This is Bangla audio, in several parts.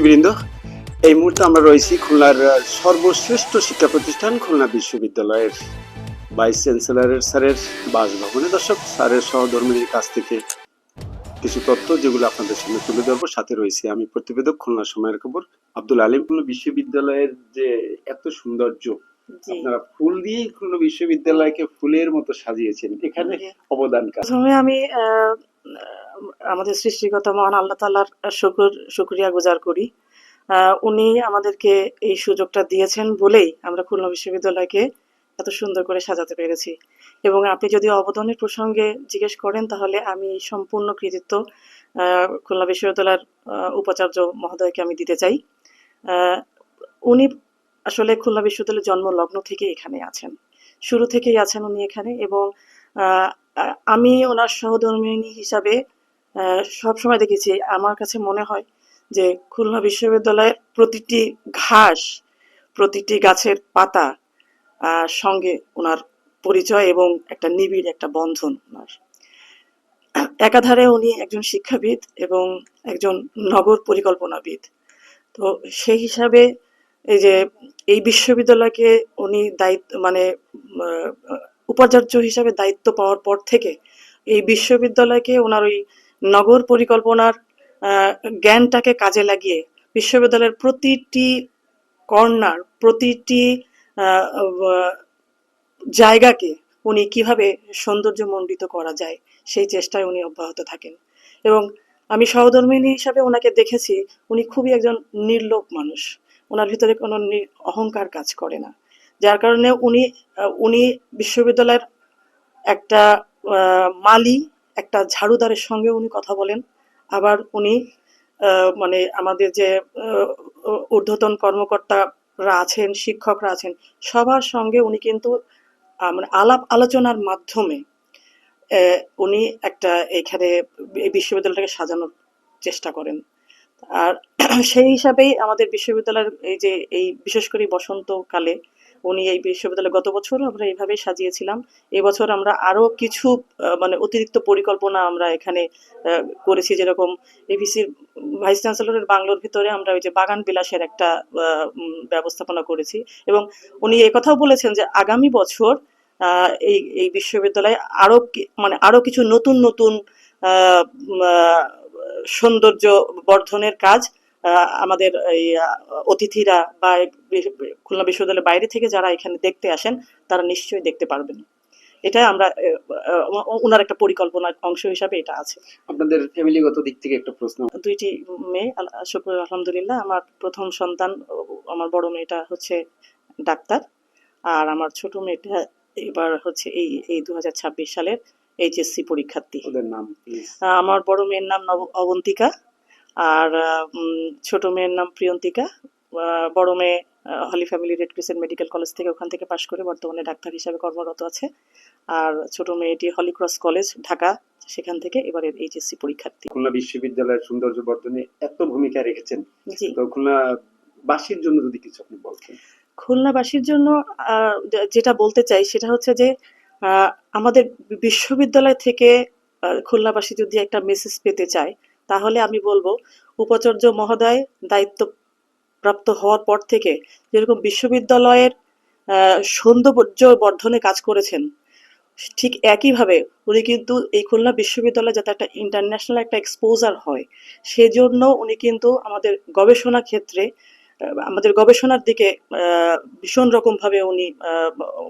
সুধীবৃন্দ, এই মুহূর্তে আমরা রয়েছি খুলনার সর্বশ্রেষ্ঠ শিক্ষা প্রতিষ্ঠান খুলনা বিশ্ববিদ্যালয়ের ভাইস চ্যান্সেলরের স্যারের বাসভবনে। দর্শক, স্যারের সহধর্মিনীর কাছ থেকে কিছু তথ্য যেগুলো আপনাদের সামনে তুলে ধরবো। সাথে রয়েছে আমি প্রতিবেদক খুলনা সময়ের খবর আব্দুল আলিম। খুলনা বিশ্ববিদ্যালয়ের যে এত সৌন্দর্য, আপনারা ফুল দিয়ে খুলনা বিশ্ববিদ্যালয়কে ফুলের মতো সাজিয়েছেন, এখানে অবদান কার? প্রথমে আমি আমাদের সৃষ্টিকর্তা মহান আল্লাহ তাআলার শুকরিয়া গুজার করি। উনি আমাদেরকে এই সুযোগটা দিয়েছেন বলেই আমরা খুলনা বিশ্ববিদ্যালয়কে এত সুন্দর করে সাজাতে পেরেছি। এবং আপনি যদি অবদানের প্রসঙ্গে জিজ্ঞেস করেন, তাহলে আমি সম্পূর্ণ কৃতিত্ব খুলনা বিশ্ববিদ্যালয়ের উপাচার্য মহোদয়কে আমি দিতে চাই। উনি আসলে খুলনা বিশ্ববিদ্যালয়ের জন্ম লগ্ন থেকে এখানে আছেন, শুরু থেকেই আছেন উনি এখানে। এবং আমি ওনার সহধর্মিণী হিসাবে সবসময় দেখেছি, আমার কাছে মনে হয় যে খুলনা বিশ্ববিদ্যালয়ের প্রতিটি ঘাস, প্রতিটি গাছের পাতা সঙ্গে ওনার পরিচয় এবং একটা নিবিড় একটা বন্ধন ওনার। একাধারে উনি একজন শিক্ষাবিদ এবং একজন নগর পরিকল্পনাবিদ। তো সেই হিসাবে এই যে এই বিশ্ববিদ্যালয়কে উনি দায়িত্ব উপাচার্য হিসাবে দায়িত্ব পাওয়ার পর থেকে এই বিশ্ববিদ্যালয়কে ওনার ওই নগর পরিকল্পনার জ্ঞানটাকে কাজে লাগিয়ে বিশ্ববিদ্যালয়ের প্রতিটি কর্নার, প্রতিটি জায়গাকে উনি কিভাবে সৌন্দর্যমণ্ডিত করা যায় সেই চেষ্টায় উনি অব্যাহত থাকেন। এবং আমি সহধর্মিণী হিসাবে ওনাকে দেখেছি, উনি খুবই একজন নির্লোভ মানুষ। ওনার ভিতরে কোনো অহংকার কাজ করে না, যার কারণে উনি বিশ্ববিদ্যালয়ের একটা মালি, একটা ঝাড়ুদারের সঙ্গে উনি কথা বলেন। আবার উনি আমাদের যে ঊর্ধ্বতন কর্মকর্তারা আছেন, শিক্ষকরা আছেন, সবার সঙ্গে উনি কিন্তু আলাপ আলোচনার মাধ্যমে উনি একটা এখানে এই বিশ্ববিদ্যালয়টাকে সাজানোর চেষ্টা করেন। আর সেই হিসাবেই আমাদের বিশ্ববিদ্যালয়ের এই বিশেষ করে বসন্তকালে উনি এই বিশ্ববিদ্যালয় গত বছর আমরা এইভাবেই সাজিয়েছিলাম। এবছর আমরা আরো কিছু অতিরিক্ত পরিকল্পনা আমরা এখানে করেছি। যেরকম এভিসির ভাইস চ্যান্সেলরের বাংলোর ভিতরে আমরা ওই যে বাগান বিলাসের একটা ব্যবস্থাপনা করেছি। এবং উনি একথাও বলেছেন যে আগামী বছর এই বিশ্ববিদ্যালয়ে আরো কিছু নতুন নতুন সৌন্দর্য বর্ধনের কাজ আমাদের এই অতিথিরা বা খুলনা বিশ্ববিদ্যালয়ের বাইরে থেকে যারা এখানে দেখতে আসেন তারা নিশ্চয়ই দেখতে পারবেন। এটা আমরা ওনার একটা পরিকল্পনার অংশ হিসাবে এটা আছে। আপনাদের ফ্যামিলিগত দিক থেকে একটা প্রশ্ন। 2টি মেয়ে, শুকর আলহামদুলিল্লাহ। আমার প্রথম সন্তান, আমার বড় মেয়েটা হচ্ছে ডাক্তার, আর আমার ছোট মেয়েটা এবার হচ্ছে এই 2026 সালের এইচএসসি পরীক্ষার্থী। ওদের নাম? আমার বড় মেয়ের নাম অবন্তিকা, আর ছোট মেয়ের নাম প্রিয়ন্তিকা। বড় মেয়ে Holy Family Red Crescent Medical College থেকে ওখান থেকে পাশ করে বর্তমানে ডাক্তার হিসাবে কর্মরত আছে। আর ছোট মেয়েটি হলি ক্রস কলেজ ঢাকা, সেখান থেকে এবারের এইচএসসি পরীক্ষার্থী। খুলনা বিশ্ববিদ্যালয়ের সৌন্দর্য বর্ধনে এত ভূমিকা রেখেছেন, তো খুলনাবাসীর জন্য যদি কিছু আপনি বলতেন। খুলনাবাসীর জন্য যেটা বলতে চাই সেটা হচ্ছে যে আমাদের বিশ্ববিদ্যালয় থেকে খুলনাবাসী যদি একটা মেসেজ পেতে চায়, তাহলে আমি বলবো উপাচার্য মহোদয় দায়িত্বপ্রাপ্ত হওয়ার পর থেকে যেরকম বিশ্ববিদ্যালয়ের সৌন্দর্য বর্ধনে কাজ করেছেন, ঠিক একইভাবে উনি কিন্তু এই খুলনা বিশ্ববিদ্যালয়ে যাতে একটা ইন্টারন্যাশনাল একটা এক্সপোজার হয়, সেজন্য উনি কিন্তু আমাদের গবেষণা ক্ষেত্রে আমাদের গবেষণার দিকে ভীষণ রকমভাবে উনি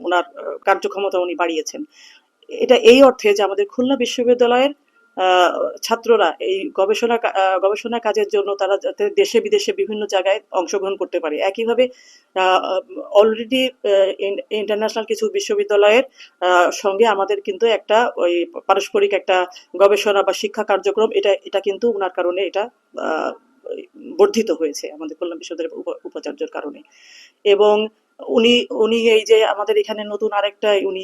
ওনার কার্যক্ষমতা উনি বাড়িয়েছেন। এটা এই অর্থে যে আমাদের খুলনা বিশ্ববিদ্যালয়ের ছাত্ররা এই গবেষণা কাজের জন্য তারা যাতে দেশে বিদেশে বিভিন্ন জায়গায় অংশগ্রহণ করতে পারে। একইভাবে অলরেডি ইন্টারন্যাশনাল কিছু বিশ্ববিদ্যালয়ের সঙ্গে আমাদের কিন্তু একটা ওই পারস্পরিক একটা গবেষণা বা শিক্ষা কার্যক্রম এটা কিন্তু ওনার কারণে এটা বর্ধিত হয়েছে আমাদের খুলনা বিশ্ববিদ্যালয়ের উপাচার্যের কারণে। এবং উনি এই যে আমাদের এখানে নতুন আরেকটা উনি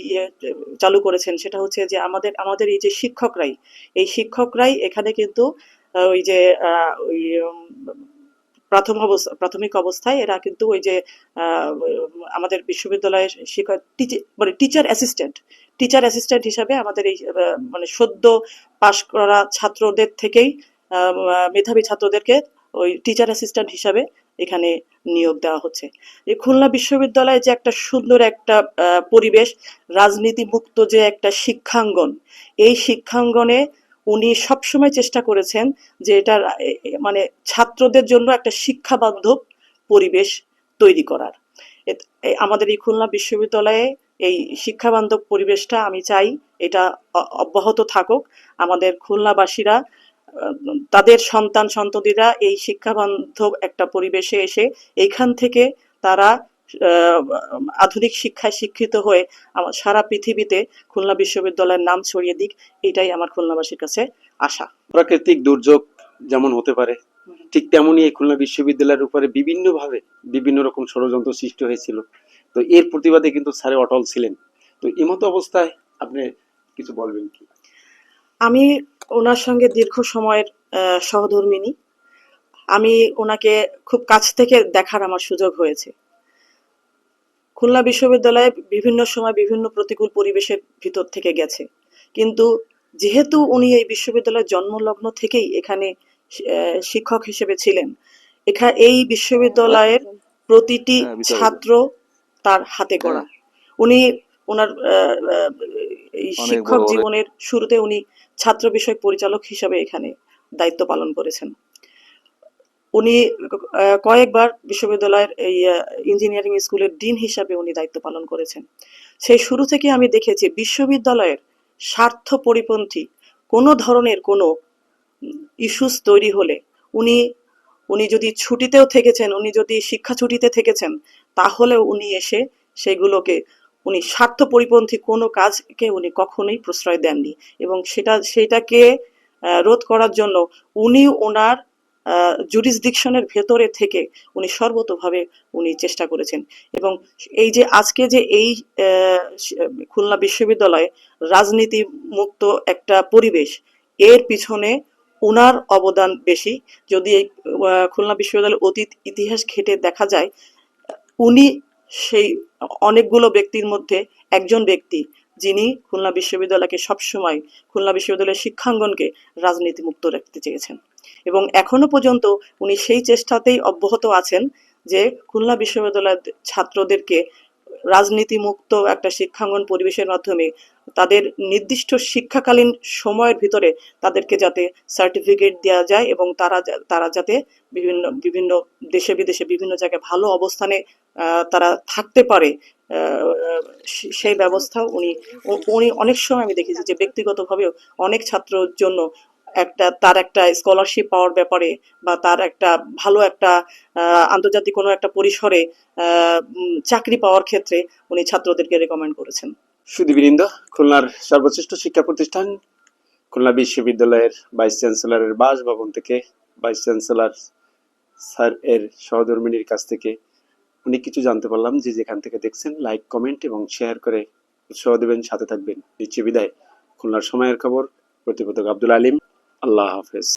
চালু করেছেন, সেটা হচ্ছে যে আমাদের এই যে শিক্ষকরাই এখানে কিন্তু ওই যে ওই প্রাথমিক অবস্থায় এরা কিন্তু ওই যে আমাদের বিশ্ববিদ্যালয়ের টিচার অ্যাসিস্ট্যান্ট হিসাবে আমাদের এই সদ্য পাশ করা ছাত্রদের থেকেই মেধাবী ছাত্রদেরকে ওই টিচার অ্যাসিস্ট্যান্ট হিসাবে এখানে নিয়োগ দেওয়া হচ্ছে। এই খুলনা বিশ্ববিদ্যালয়ে যে একটা সুন্দর একটা পরিবেশ, রাজনীতি মুক্ত যে একটা শিক্ষাঙ্গন, এই শিক্ষাঙ্গনে উনি সবসময় চেষ্টা করেছেন যে এটা মানে ছাত্রদের জন্য একটা শিক্ষা বান্ধব পরিবেশ তৈরি করার। আমাদের এই খুলনা বিশ্ববিদ্যালয়ে এই শিক্ষা বান্ধব পরিবেশটা আমি চাই এটা অব্যাহত থাকুক। আমাদের খুলনাবাসীরা তাদের সন্তান সন্ততিরা এই শিক্ষা বান্ধব একটা পরিবেশে এসে এইখান থেকে তারা আধুনিক শিক্ষায় শিক্ষিত হয়ে সারা পৃথিবীতে খুলনা বিশ্ববিদ্যালয়ের নাম ছড়িয়ে দিক, এটাই আমার খুলনাবাসীর কাছে আশা। প্রাকৃতিক দুর্যোগ যেমন হতে পারে, ঠিক তেমনই এই খুলনা বিশ্ববিদ্যালয়ের উপরে বিভিন্নভাবে বিভিন্ন রকম ষড়যন্ত্র সৃষ্টি হয়েছিল। তো এর প্রতিবাদে কিন্তু স্যারে অটল ছিলেন। তো এমতো অবস্থায় আপনি কিছু বলবেন কি? আমি ওনার সঙ্গে দীর্ঘ সময়ের সহধর্মিণী। আমি ওনাকে খুব কাছ থেকে দেখার আমার সুযোগ হয়েছে। খুলনা বিশ্ববিদ্যালয়ে বিভিন্ন সময় বিভিন্ন প্রতিকূল পরিবেশের ভিতর থেকে গেছে, কিন্তু যেহেতু উনি এই বিশ্ববিদ্যালয়ের জন্মলগ্ন থেকেই এখানে শিক্ষক হিসেবে ছিলেন, এই বিশ্ববিদ্যালয়ের প্রতিটি ছাত্র তার হাতে গড়া। উনি ওনার এই শিক্ষক জীবনের শুরুতে উনি ছাত্র বিষয়ক পরিচালক হিসেবে এখানে দায়িত্ব পালন করেছেন। উনি কয়েকবার বিশ্ববিদ্যালয়ের এই ইঞ্জিনিয়ারিং স্কুলের ডিন হিসাবে উনি দায়িত্ব পালন করেছেন। সেই শুরু থেকে আমি দেখেছি বিশ্ববিদ্যালয়ের স্বার্থ পরিপন্থী কোনো ধরনের কোনো ইস্যুস তৈরি হলে উনি যদি ছুটিতেও থেকেছেন, উনি যদি শিক্ষা ছুটিতে থেকেছেন, তাহলেও উনি এসে সেগুলোকে উনি স্বার্থ পরিপন্থী কোনো কাজকে উনি কখনোই প্রশ্রয় দেননি, এবং সেটাকে রোধ করার জন্য উনি ওনার জুরিসডিকশনের ভেতরে থেকে উনি সর্বতোভাবে উনি চেষ্টা করেছেন। এবং এই যে আজকে যে এই খুলনা বিশ্ববিদ্যালয়ে রাজনীতি মুক্ত একটা পরিবেশ, এর পিছনে উনার অবদান বেশি। যদি এই খুলনা বিশ্ববিদ্যালয়ের অতীত ইতিহাস ঘেঁটে দেখা যায়, উনি সেই অনেকগুলো ব্যক্তির মধ্যে একজন ব্যক্তি যিনি খুলনা বিশ্ববিদ্যালয়কে সবসময়, খুলনা বিশ্ববিদ্যালয়ের শিক্ষাঙ্গনকে রাজনীতি মুক্ত রাখতে চেয়েছেন, এবং এখনো পর্যন্ত উনি সেই চেষ্টাতেই অব্যাহত আছেন যে খুলনা বিশ্ববিদ্যালয়ের ছাত্রদেরকে রাজনীতি মুক্ত একটা শিক্ষাঙ্গন পরিবেশের মাধ্যমে তাদের নির্দিষ্ট শিক্ষাকালীন সময়ের ভিতরে তাদেরকে যাতে সার্টিফিকেট দেওয়া যায় এবং তারা যাতে বিভিন্ন বিভিন্ন দেশে বিদেশে বিভিন্ন জায়গায় ভালো অবস্থানে তারা থাকতে পারে, সেই ব্যবস্থাও উনি অনেক সময় আমি দেখেছি যে ব্যক্তিগতভাবেও অনেক ছাত্রর জন্য তার একটা স্কলারশিপ পাওয়ার ব্যাপারে বা তার একটা ভালো একটা আন্তর্জাতিক কোনো একটা পরিসরে চাকরি পাওয়ার ক্ষেত্রে উনি ছাত্রদেরকে রেকমেন্ড করেছেন। সুধীবৃন্দ, খুলনার সর্বশ্রেষ্ঠ শিক্ষা প্রতিষ্ঠান খুলনা বিশ্ববিদ্যালয়ের ভাইস চ্যান্সেলরের বাসভবন থেকে ভাইস চ্যান্সেলর স্যার এর সহধর্মিণীর কাছ থেকে অনেক কিছু জানতে পারলাম। যে যেখান থেকে দেখছেন লাইক, কমেন্ট এবং শেয়ার করে উৎসাহ দেবেন, সাথে থাকবেন। নিচ্ছি বিদায়। খুলনার সময়ের খবর, প্রতিবেদক আব্দুল আলিম। আল্লাহ হাফেজ।